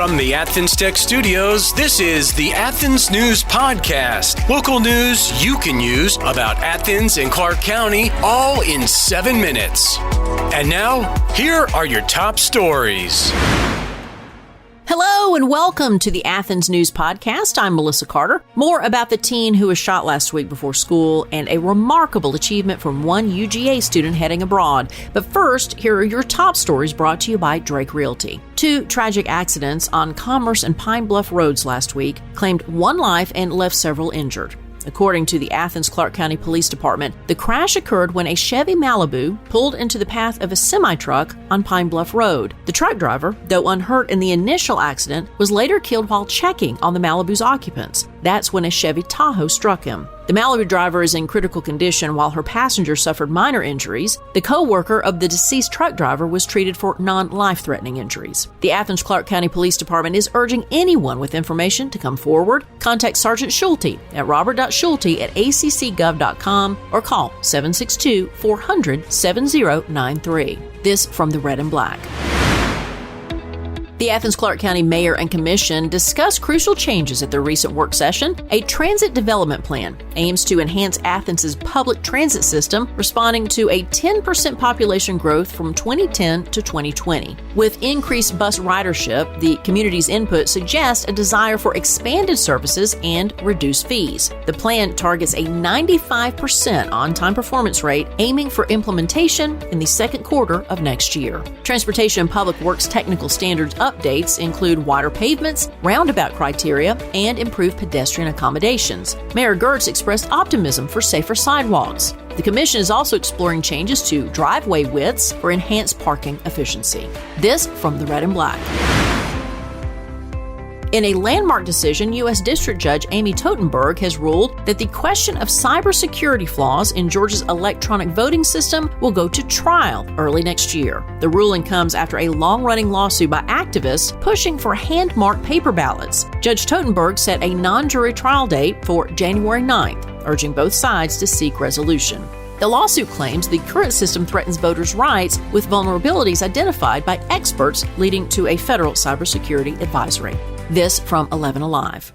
From the Athens-Tech studios, this is the Athens News Podcast. Local news you can use about Athens and Clarke County, all in 7 minutes. And now, here are your top stories. Hello and welcome to the Athens News Podcast. I'm Melissa Carter. More about the teen who was shot last week before school and a remarkable achievement from one UGA student heading abroad. But first, here are your top stories brought to you by Drake Realty. 2 tragic accidents on Commerce and Pine Bluff roads last week claimed 1 life and left several injured. According to the Athens-Clarke County Police Department, the crash occurred when a Chevy Malibu pulled into the path of a semi-truck on Pine Bluff Road. The truck driver, though unhurt in the initial accident, was later killed while checking on the Malibu's occupants. That's when a Chevy Tahoe struck him. The Malibu driver is in critical condition while her passenger suffered minor injuries. The co-worker of the deceased truck driver was treated for non-life-threatening injuries. The Athens-Clarke County Police Department is urging anyone with information to come forward. Contact Sergeant Schulte at robert.schulte@accgov.com or call 762-400-7093. This from the Red and Black. The Athens-Clarke County Mayor and Commission discussed crucial changes at their recent work session. A transit development plan aims to enhance Athens' public transit system, responding to a 10% population growth from 2010 to 2020. With increased bus ridership, the community's input suggests a desire for expanded services and reduced fees. The plan targets a 95% on-time performance rate, aiming for implementation in the second quarter of next year. Transportation and Public Works technical standards updates include wider pavements, roundabout criteria, and improved pedestrian accommodations. Mayor Gertz expressed optimism for safer sidewalks. The Commission is also exploring changes to driveway widths for enhanced parking efficiency. This from the Red and Black. In a landmark decision, U.S. District Judge Amy Totenberg has ruled that the question of cybersecurity flaws in Georgia's electronic voting system will go to trial early next year. The ruling comes after a long-running lawsuit by activists pushing for hand-marked paper ballots. Judge Totenberg set a non-jury trial date for January 9th, urging both sides to seek resolution. The lawsuit claims the current system threatens voters' rights with vulnerabilities identified by experts, leading to a federal cybersecurity advisory. This from 11 Alive.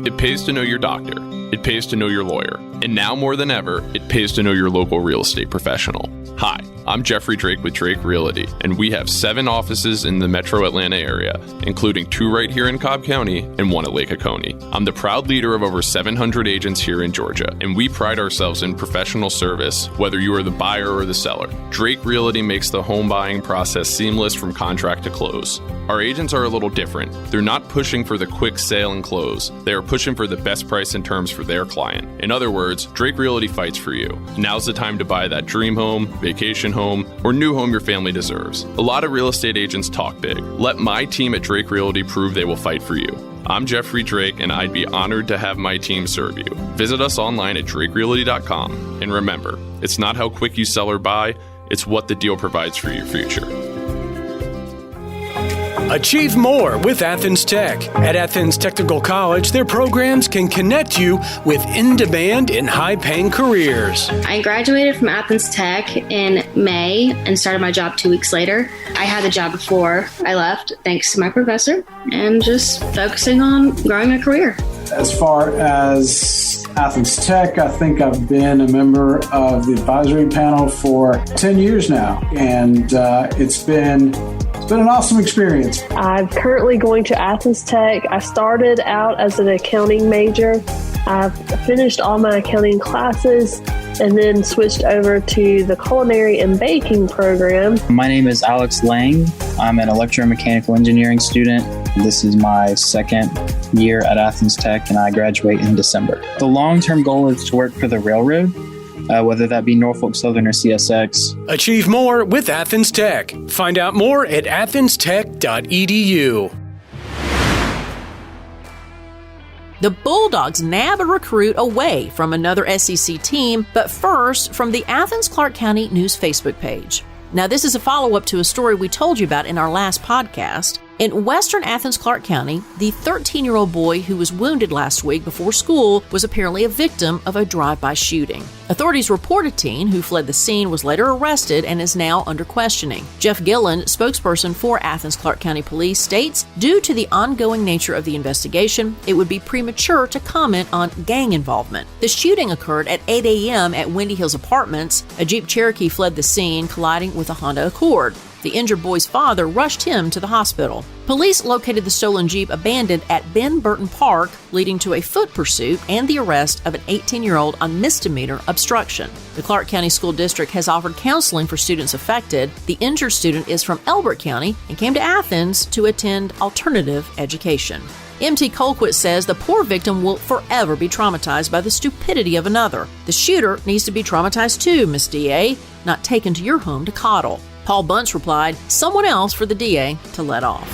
It pays to know your doctor. It pays to know your lawyer. And now more than ever, it pays to know your local real estate professional. Hi, I'm Jeffrey Drake with Drake Realty, and we have 7 offices in the metro Atlanta area, including 2 right here in Cobb County and 1 at Lake Oconee. I'm the proud leader of over 700 agents here in Georgia, and we pride ourselves in professional service, whether you are the buyer or the seller. Drake Realty makes the home buying process seamless from contract to close. Our agents are a little different. They're not pushing for the quick sale and close. They are pushing for the best price and terms for their client. In other words, Drake Realty fights for you. Now's the time to buy that dream home, vacation home, or new home your family deserves. A lot of real estate agents talk big. Let my team at Drake Realty prove they will fight for you. I'm Jeffrey Drake, and I'd be honored to have my team serve you. Visit us online at drakerealty.com. And remember, it's not how quick you sell or buy, it's what the deal provides for your future. Achieve more with Athens Tech. At Athens Technical College, their programs can connect you with in-demand and high-paying careers. I graduated from Athens Tech in May and started my job 2 weeks later. I had the job before I left, thanks to my professor, and just focusing on growing a career. As far as Athens Tech, I think I've been a member of the advisory panel for 10 years now, and it's been an awesome experience. I'm currently going to Athens Tech. I started out as an accounting major. I've finished all my accounting classes and then switched over to the culinary and baking program. My name is Alex Lang. I'm an electromechanical engineering student. This is my second year at Athens Tech, and I graduate in December. The long-term goal is to work for the railroad, whether that be Norfolk Southern or CSX. Achieve more with Athens Tech. Find out more at athenstech.edu. The Bulldogs nab a recruit away from another SEC team, but first from the Athens-Clarke County News Facebook page. Now, this is a follow-up to a story we told you about in our last podcast. In western Athens-Clarke County, the 13-year-old boy who was wounded last week before school was apparently a victim of a drive-by shooting. Authorities report a teen who fled the scene was later arrested and is now under questioning. Jeff Gillen, spokesperson for Athens-Clarke County Police, states, due to the ongoing nature of the investigation, it would be premature to comment on gang involvement. The shooting occurred at 8 a.m. at Windy Hills Apartments. A Jeep Cherokee fled the scene, colliding with a Honda Accord. The injured boy's father rushed him to the hospital. Police located the stolen Jeep abandoned at Ben Burton Park, leading to a foot pursuit and the arrest of an 18-year-old on misdemeanor obstruction. The Clarke County School District has offered counseling for students affected. The injured student is from Elbert County and came to Athens to attend alternative education. MT Colquitt says the poor victim will forever be traumatized by the stupidity of another. The shooter needs to be traumatized too, Miss DA, not taken to your home to coddle. Paul Bunce replied, someone else for the DA to let off.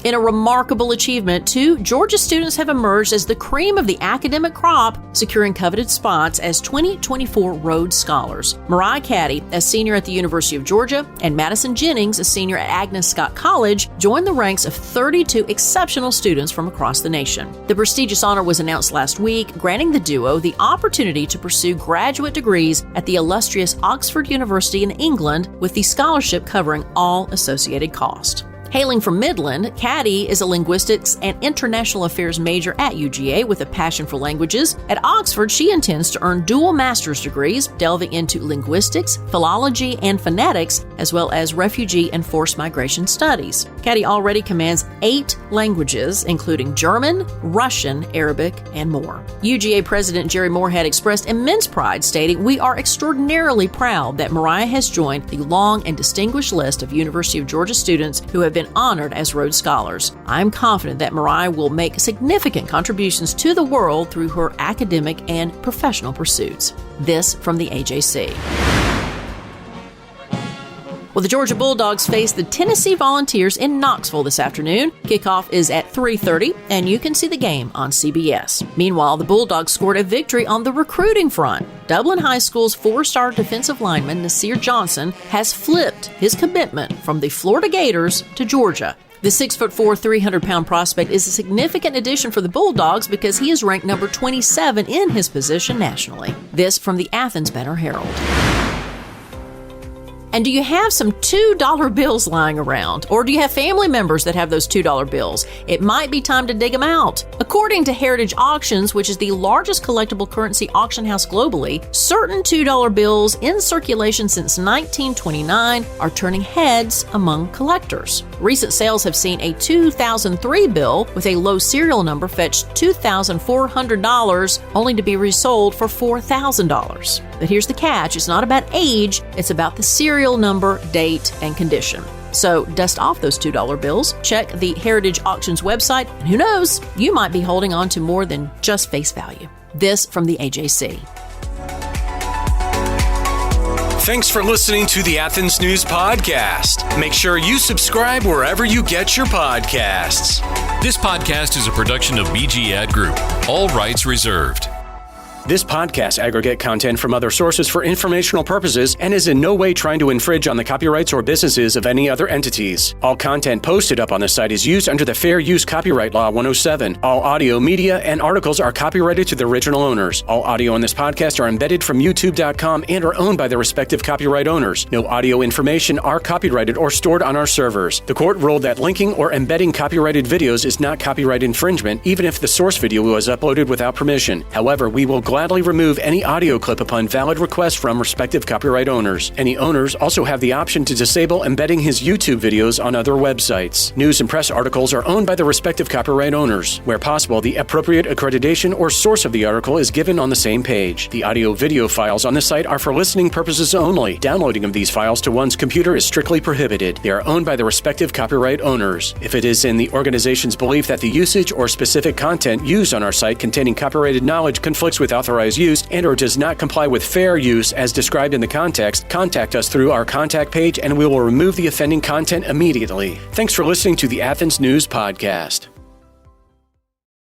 In a remarkable achievement, 2 Georgia students have emerged as the cream of the academic crop, securing coveted spots as 2024 Rhodes Scholars. Mariah Caddy, a senior at the University of Georgia, and Madison Jennings, a senior at Agnes Scott College, joined the ranks of 32 exceptional students from across the nation. The prestigious honor was announced last week, granting the duo the opportunity to pursue graduate degrees at the illustrious Oxford University in England, with the scholarship covering all associated cost. Hailing from Midland, Caddy is a linguistics and international affairs major at UGA with a passion for languages. At Oxford, she intends to earn dual master's degrees, delving into linguistics, philology, and phonetics, as well as refugee and forced migration studies. Caddy already commands 8 languages, including German, Russian, Arabic, and more. UGA President Jerry Moorhead expressed immense pride, stating, "We are extraordinarily proud that Mariah has joined the long and distinguished list of University of Georgia students who have been honored as Rhodes Scholars. I am confident that Mariah will make significant contributions to the world through her academic and professional pursuits." This from the AJC. Well, the Georgia Bulldogs face the Tennessee Volunteers in Knoxville this afternoon. Kickoff is at 3:30, and you can see the game on CBS. Meanwhile, the Bulldogs scored a victory on the recruiting front. Dublin High School's 4-star defensive lineman Nasir Johnson has flipped his commitment from the Florida Gators to Georgia. The 6'4", 300-pound prospect is a significant addition for the Bulldogs because he is ranked number 27 in his position nationally. This from the Athens Banner-Herald. And do you have some $2 bills lying around? Or do you have family members that have those $2 bills? It might be time to dig them out. According to Heritage Auctions, which is the largest collectible currency auction house globally, certain $2 bills in circulation since 1929 are turning heads among collectors. Recent sales have seen a 2003 bill with a low serial number fetch $2,400, only to be resold for $4,000. But here's the catch. It's not about age, it's about the serial number, date, and condition. So dust off those $2 bills, check the Heritage Auctions website, and who knows, you might be holding on to more than just face value. This from the AJC. Thanks for listening to the Athens News Podcast. Make sure you subscribe wherever you get your podcasts. This podcast is a production of BG Ad Group. All rights reserved. This podcast aggregate content from other sources for informational purposes and is in no way trying to infringe on the copyrights or businesses of any other entities. All content posted up on the site is used under the Fair Use Copyright Law 107. All audio, media, and articles are copyrighted to the original owners. All audio on this podcast are embedded from YouTube.com and are owned by their respective copyright owners. No audio information are copyrighted or stored on our servers. The court ruled that linking or embedding copyrighted videos is not copyright infringement, even if the source video was uploaded without permission. However, we will gladly remove any audio clip upon valid request from respective copyright owners. Any owners also have the option to disable embedding his YouTube videos on other websites. News and press articles are owned by the respective copyright owners. Where possible, the appropriate accreditation or source of the article is given on the same page. The audio-video files on the site are for listening purposes only. Downloading of these files to one's computer is strictly prohibited. They are owned by the respective copyright owners. If it is in the organization's belief that the usage or specific content used on our site containing copyrighted knowledge conflicts with authorized use and or does not comply with fair use as described in the context, contact us through our contact page and we will remove the offending content immediately. Thanks for listening to the Athens News Podcast.